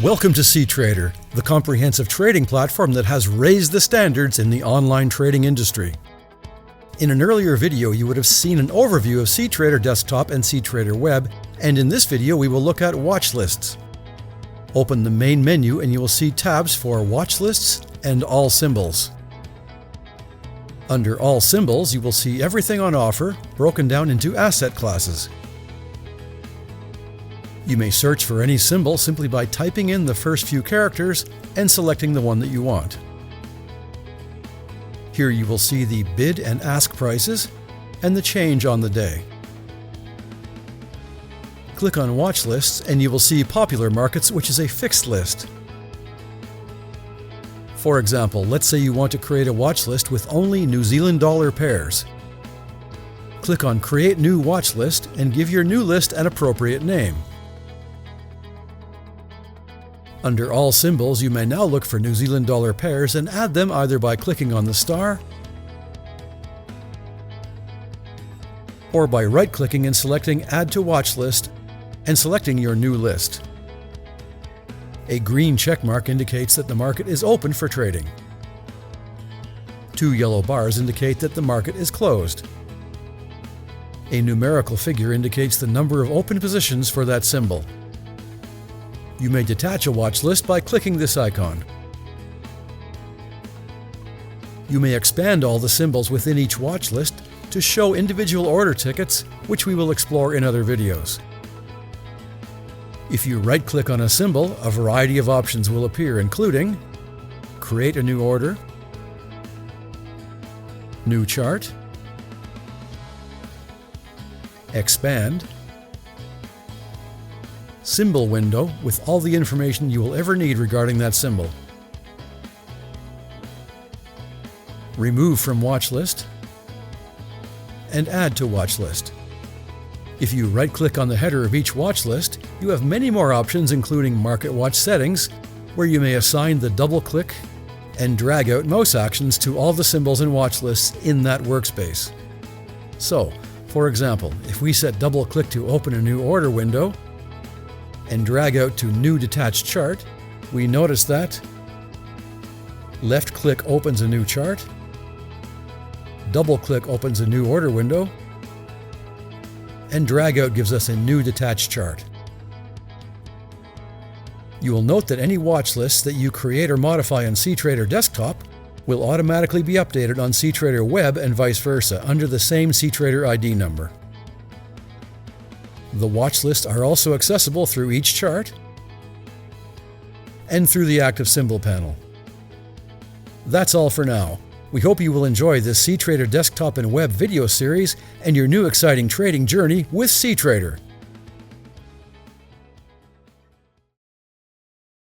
Welcome to cTrader, the comprehensive trading platform that has raised the standards in the online trading industry. In an earlier video, you would have seen an overview of cTrader Desktop and cTrader Web, and in this video we will look at watch lists. Open the main menu and you will see tabs for watch lists and all symbols. Under all symbols, you will see everything on offer broken down into asset classes. You may search for any symbol simply by typing in the first few characters and selecting the one that you want. Here you will see the bid and ask prices and the change on the day. Click on Watch Lists and you will see Popular Markets, which is a fixed list. For example, let's say you want to create a watch list with only New Zealand dollar pairs. Click on Create New Watch List and give your new list an appropriate name. Under all symbols, you may now look for New Zealand dollar pairs and add them either by clicking on the star or by right-clicking and selecting Add to Watch List and selecting your new list. A green check mark indicates that the market is open for trading. Two yellow bars indicate that the market is closed. A numerical figure indicates the number of open positions for that symbol. You may detach a watch list by clicking this icon. You may expand all the symbols within each watch list to show individual order tickets, which we will explore in other videos. If you right-click on a symbol, a variety of options will appear, including Create a new order, New chart, Expand, Symbol window with all the information you will ever need regarding that symbol. Remove from watch list and add to watch list. If you right-click on the header of each watch list, you have many more options, including Market Watch settings, where you may assign the double-click and drag-out mouse actions to all the symbols and watch lists in that workspace. So, for example, if we set double-click to open a new order window and drag out to New Detached Chart, we notice that left-click opens a new chart, double-click opens a new order window, and drag out gives us a new detached chart. You will note that any watch lists that you create or modify on cTrader Desktop will automatically be updated on cTrader Web and vice versa under the same cTrader ID number. The watch lists are also accessible through each chart and through the active symbol panel. That's all for now. We hope you will enjoy this cTrader Desktop and Web video series and your new exciting trading journey with cTrader.